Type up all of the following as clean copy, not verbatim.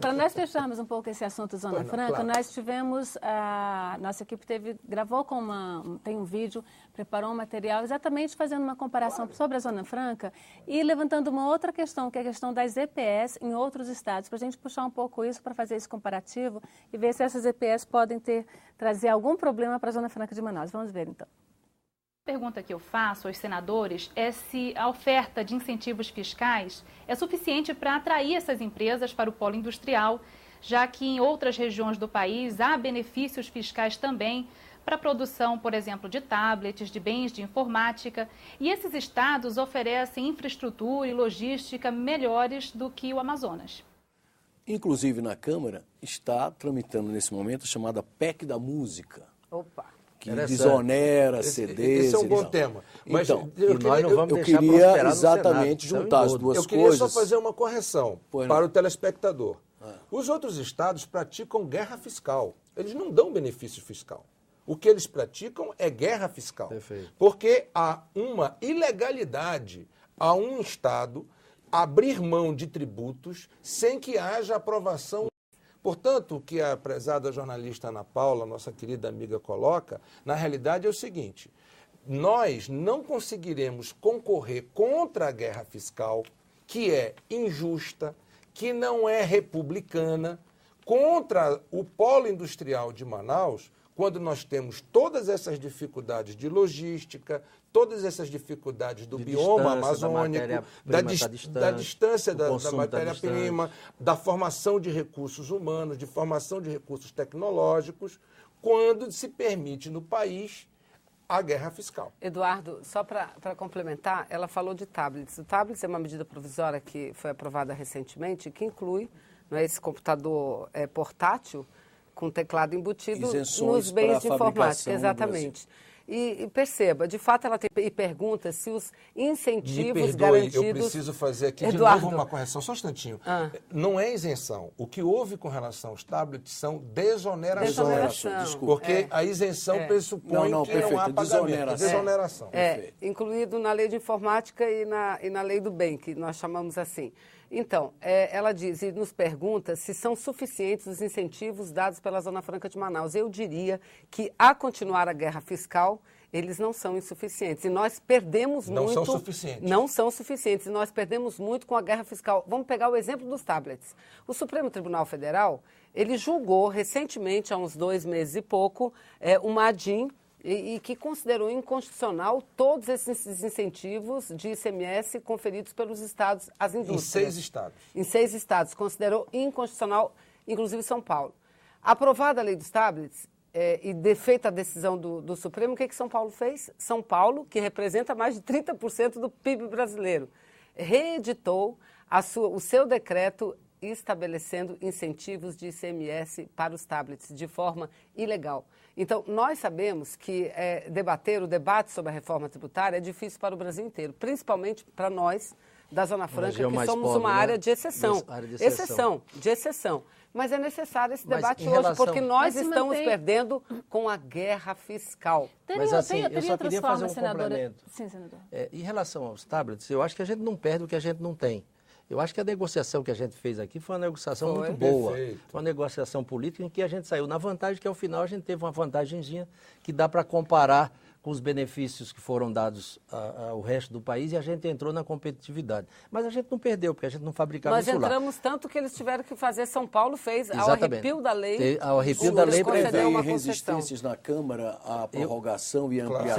Para nós fecharmos um pouco esse assunto Zona Franca, claro. Nós tivemos, nossa equipe gravou tem um vídeo, preparou um material exatamente fazendo uma comparação sobre a Zona Franca e levantando uma outra questão, que é a questão das EPS em outros estados, para a gente puxar um pouco isso para fazer esse comparativo e ver se essas EPS podem trazer algum problema para a Zona Franca de Manaus. Vamos ver então. A pergunta que eu faço aos senadores é se a oferta de incentivos fiscais é suficiente para atrair essas empresas para o polo industrial, já que em outras regiões do país há benefícios fiscais também para a produção, por exemplo, de tablets, de bens de informática, e esses estados oferecem infraestrutura e logística melhores do que o Amazonas. Inclusive na Câmara está tramitando nesse momento a chamada PEC da Música. Opa! Que desonera CDs. Esse é um bom tema. Mas então, eu queria exatamente juntar as duas coisas. Eu queria só fazer uma correção para o telespectador. Os outros estados praticam guerra fiscal. Eles não dão benefício fiscal. O que eles praticam é guerra fiscal. Perfeito. Porque há uma ilegalidade a um estado abrir mão de tributos sem que haja aprovação. Portanto, o que a prezada jornalista Ana Paula, nossa querida amiga, coloca, na realidade é o seguinte: nós não conseguiremos concorrer contra a guerra fiscal, que é injusta, que não é republicana, contra o polo industrial de Manaus, quando nós temos todas essas dificuldades de logística, todas essas dificuldades do bioma amazônico, da distância da matéria-prima, da formação de recursos humanos, de formação de recursos tecnológicos, quando se permite no país a guerra fiscal. Eduardo, só para complementar, ela falou de tablets. O tablets é uma medida provisória que foi aprovada recentemente, que inclui esse computador portátil, com teclado embutido nos bens de informática. Exatamente. E perceba, de fato ela pergunta se os incentivos garantidos... Eu preciso fazer aqui de novo uma correção, só um instantinho. Não é isenção. O que houve com relação aos tablets são desonerações. Desculpa. Porque a isenção pressupõe que não há pagamento. Desoneração. Incluído na lei de informática e na lei do bem, que nós chamamos assim. Então, ela diz e nos pergunta se são suficientes os incentivos dados pela Zona Franca de Manaus. Eu diria que, a continuar a guerra fiscal, eles não são insuficientes. E nós perdemos muito... Não são suficientes. Não são suficientes. E nós perdemos muito com a guerra fiscal. Vamos pegar o exemplo dos tablets. O Supremo Tribunal Federal, ele julgou recentemente, há uns 2 meses e pouco, uma ADIM, e que considerou inconstitucional todos esses incentivos de ICMS conferidos pelos estados às indústrias. Em 6 estados. Em 6 estados. Considerou inconstitucional, inclusive São Paulo. Aprovada a lei dos tablets e feita a decisão do Supremo, o que São Paulo fez? São Paulo, que representa mais de 30% do PIB brasileiro, reeditou o seu decreto estabelecendo incentivos de ICMS para os tablets de forma ilegal. Então, nós sabemos que o debate sobre a reforma tributária é difícil para o Brasil inteiro, principalmente para nós da Zona Franca, que somos uma área de exceção. Exceção. Mas é necessário esse debate hoje, porque nós estamos perdendo com a guerra fiscal. Mas assim, eu só queria fazer um complemento. Sim, senador. Em relação aos tablets, eu acho que a gente não perde o que a gente não tem. Eu acho que a negociação que a gente fez aqui foi uma negociação muito boa. Perfeito. Foi uma negociação política em que a gente saiu na vantagem, que ao final a gente teve uma vantagemzinha que dá para comparar com os benefícios que foram dados ao resto do país e a gente entrou na competitividade. Mas a gente não perdeu, porque a gente não fabricava isso lá. Nós entramos tanto que eles tiveram que fazer, São Paulo fez, ao arrepio da lei. Ao arrepio da lei prevê resistências na Câmara à prorrogação e ampliação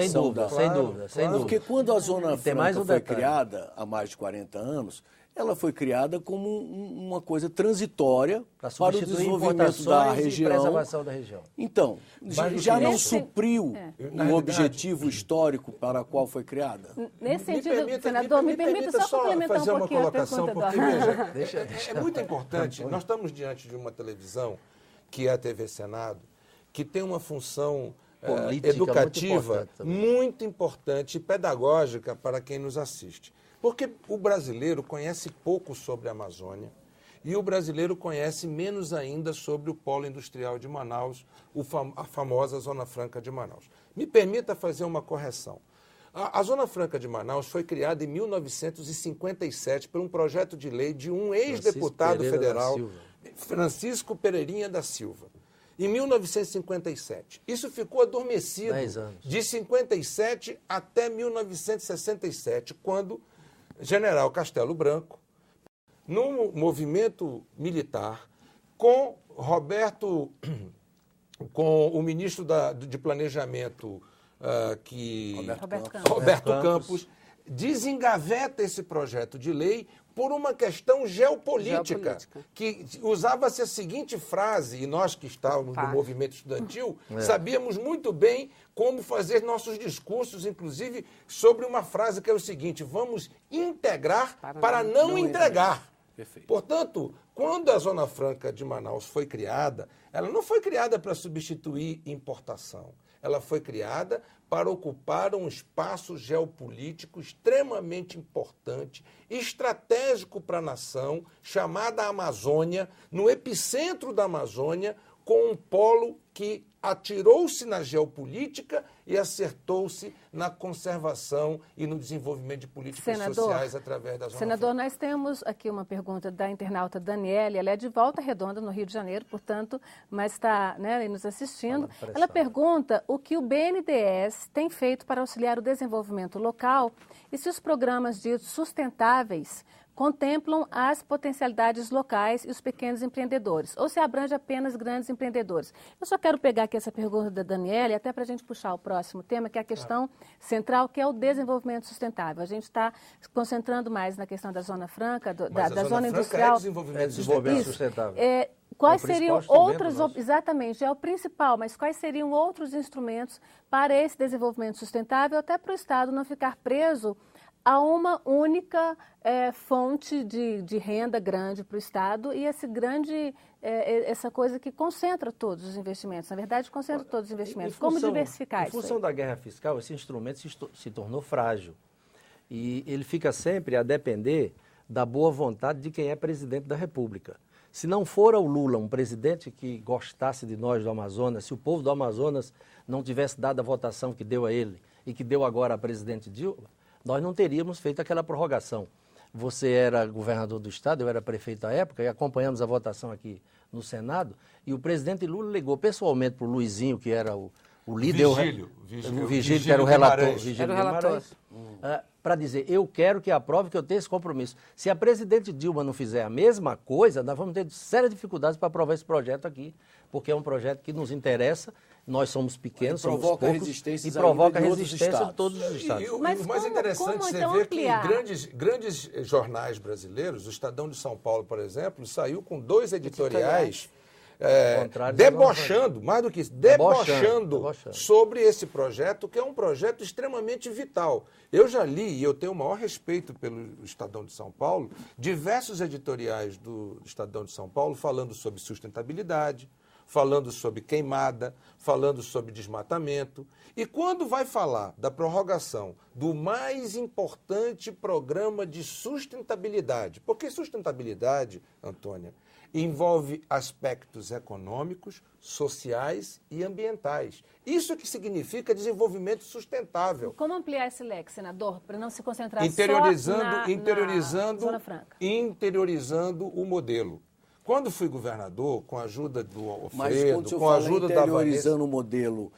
sem dúvida. Porque quando a Zona Franca foi criada há mais de 40 anos, ela foi criada como uma coisa transitória para o desenvolvimento da região. E preservação da região. Então, já não supriu o objetivo histórico para o qual foi criada? Nesse sentido, senador, me permita só complementar fazer um uma pouquinho colocação, a pergunta, porque é muito importante. Nós estamos diante de uma televisão, que é a TV Senado, que tem uma função educativa muito importante e pedagógica para quem nos assiste. Porque o brasileiro conhece pouco sobre a Amazônia e o brasileiro conhece menos ainda sobre o polo industrial de Manaus, a famosa Zona Franca de Manaus. Me permita fazer uma correção. A Zona Franca de Manaus foi criada em 1957 por um projeto de lei de um ex-deputado federal, Francisco Pereirinha da Silva. Em 1957. Isso ficou adormecido 10 anos. De 57 até 1967, quando General Castelo Branco, num movimento militar, com o ministro de Planejamento, Roberto Campos, desengaveta esse projeto de lei por uma questão geopolítica. Que usava-se a seguinte frase, e nós que estávamos no movimento estudantil, sabíamos muito bem como fazer nossos discursos, inclusive sobre uma frase que é o seguinte: vamos integrar para não entregar. Perfeito. Portanto, quando a Zona Franca de Manaus foi criada, ela não foi criada para substituir importação. Ela foi criada para ocupar um espaço geopolítico extremamente importante, estratégico para a nação, chamada Amazônia, no epicentro da Amazônia, com um polo que atirou-se na geopolítica e acertou-se na conservação e no desenvolvimento de políticas sociais através da Zona Senador, Franca. nós temos aqui uma pergunta da internauta Daniele, ela é de Volta Redonda, no Rio de Janeiro, portanto, mas está nos assistindo. Ela pergunta o que o BNDES tem feito para auxiliar o desenvolvimento local e se os programas ditos sustentáveis contemplam as potencialidades locais e os pequenos empreendedores, ou se abrange apenas grandes empreendedores. Eu só quero pegar aqui essa pergunta da Daniela, até para a gente puxar o próximo tema, que é a questão central, que é o desenvolvimento sustentável. A gente está se concentrando mais na questão da Zona Franca, da zona industrial. É desenvolvimento sustentável. Quais seriam outros, exatamente, é o principal, mas quais seriam outros instrumentos para esse desenvolvimento sustentável, até para o Estado não ficar preso a uma única fonte de renda grande para o Estado e essa coisa que concentra todos os investimentos. Na verdade, concentra todos os investimentos. Como diversificar isso? Em função da guerra fiscal, esse instrumento se tornou frágil. E ele fica sempre a depender da boa vontade de quem é presidente da República. Se não for o Lula um presidente que gostasse de nós do Amazonas, se o povo do Amazonas não tivesse dado a votação que deu a ele e que deu agora a presidente Dilma, nós não teríamos feito aquela prorrogação. Você era governador do Estado, eu era prefeito à época, e acompanhamos a votação aqui no Senado, e o presidente Lula ligou pessoalmente para o Luizinho, que era o líder... O Vigílio, que era o relator. Para dizer, eu quero que aprove, que eu tenho esse compromisso. Se a presidente Dilma não fizer a mesma coisa, nós vamos ter sérias dificuldades para aprovar esse projeto aqui, porque é um projeto que nos interessa. Nós somos pequenos, somos poucos, e provoca resistência de todos os estados. E o mais interessante, você vê que grandes jornais brasileiros, o Estadão de São Paulo, por exemplo, saiu com 2 editoriais debochando, mais do que isso, debochando sobre esse projeto, que é um projeto extremamente vital. Eu já li, e eu tenho o maior respeito pelo Estadão de São Paulo, diversos editoriais do Estadão de São Paulo falando sobre sustentabilidade, falando sobre queimada, falando sobre desmatamento. E quando vai falar da prorrogação do mais importante programa de sustentabilidade, porque sustentabilidade, Antônia, envolve aspectos econômicos, sociais e ambientais. Isso que significa desenvolvimento sustentável. Como ampliar esse leque, senador, para não se concentrar interiorizando na Zona Franca? Interiorizando o modelo. Quando fui governador, com a ajuda do Alfredo, com a ajuda da Vanessa... interiorizando o modelo,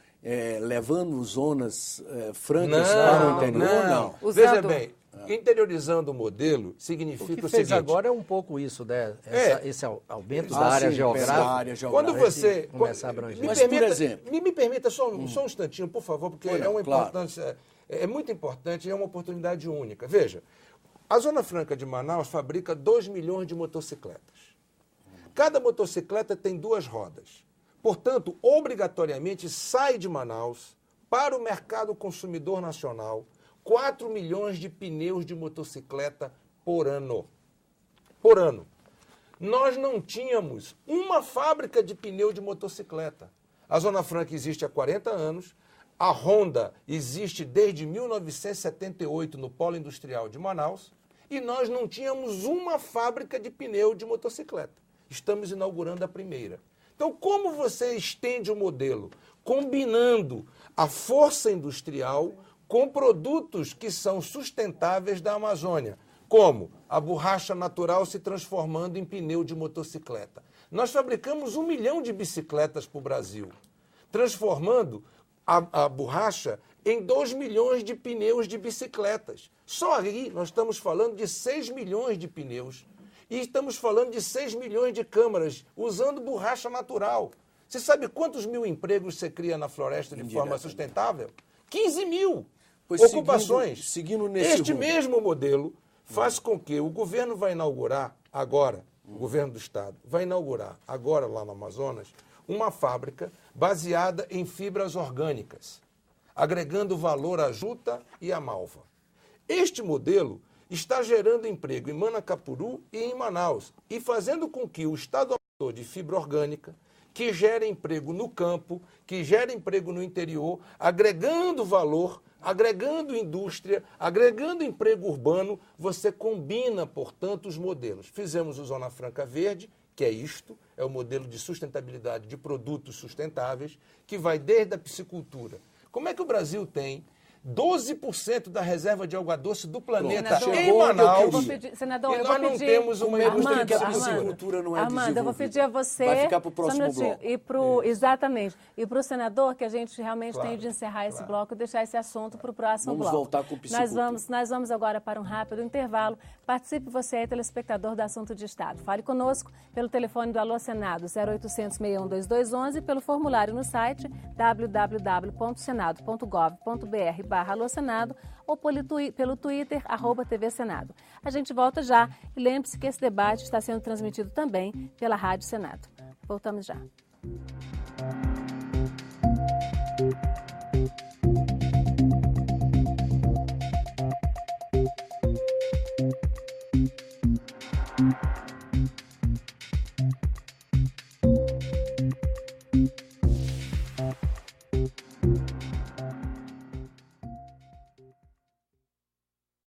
levando zonas francas para o interior, não. Veja bem, interiorizando o modelo significa o seguinte... O que fez agora é um pouco isso, né? Esse aumento da área geográfica. Quando você... começa a abranger. Mas, por exemplo... Me permita só um instantinho, por favor, porque é uma importância... É muito importante e é uma oportunidade única. Veja, a Zona Franca de Manaus fabrica 2 milhões de motocicletas. Cada motocicleta tem 2 rodas. Portanto, obrigatoriamente sai de Manaus para o mercado consumidor nacional 4 milhões de pneus de motocicleta por ano. Por ano. Nós não tínhamos uma fábrica de pneu de motocicleta. A Zona Franca existe há 40 anos. A Honda existe desde 1978 no Polo Industrial de Manaus. E nós não tínhamos uma fábrica de pneu de motocicleta. Estamos inaugurando a primeira. Então, como você estende o modelo? Combinando a força industrial com produtos que são sustentáveis da Amazônia, como a borracha natural se transformando em pneu de motocicleta. Nós fabricamos 1 milhão de bicicletas para o Brasil, transformando a borracha em 2 milhões de pneus de bicicletas. Só aí nós estamos falando de 6 milhões de pneus e estamos falando de 6 milhões de câmaras usando borracha natural. Você sabe quantos mil empregos você cria na floresta de forma sustentável? 15 mil ocupações. Seguindo nesse Este mesmo modelo faz com que o governo vai inaugurar agora, o governo do estado vai inaugurar agora lá no Amazonas, uma fábrica baseada em fibras orgânicas, agregando valor à juta e à malva. Este modelo está gerando emprego em Manacapuru e em Manaus e fazendo com que o estado amador de fibra orgânica, que gera emprego no campo, que gera emprego no interior, agregando valor, agregando indústria, agregando emprego urbano, você combina, portanto, os modelos. Fizemos o Zona Franca Verde, que é isto, é o modelo de sustentabilidade de produtos sustentáveis, que vai desde a piscicultura. Como é que o Brasil tem 12% da reserva de água doce do planeta em Manaus? Senador, e nós não temos uma indústria que a piscicultura não é Armando, eu vou pedir a você... Vai ficar para o próximo bloco. Exatamente. E para o senador, que a gente realmente tem de encerrar esse bloco e deixar esse assunto para o próximo bloco. Vamos voltar com o piscicultura. Nós vamos agora para um rápido intervalo. Participe você aí, telespectador do Assunto de Estado. Fale conosco pelo telefone do Alô Senado 0800 61 2211, pelo formulário no site www.senado.gov.br/Alô Senado ou pelo Twitter, @TV Senado. A gente volta já e lembre-se que esse debate está sendo transmitido também pela Rádio Senado. Voltamos já.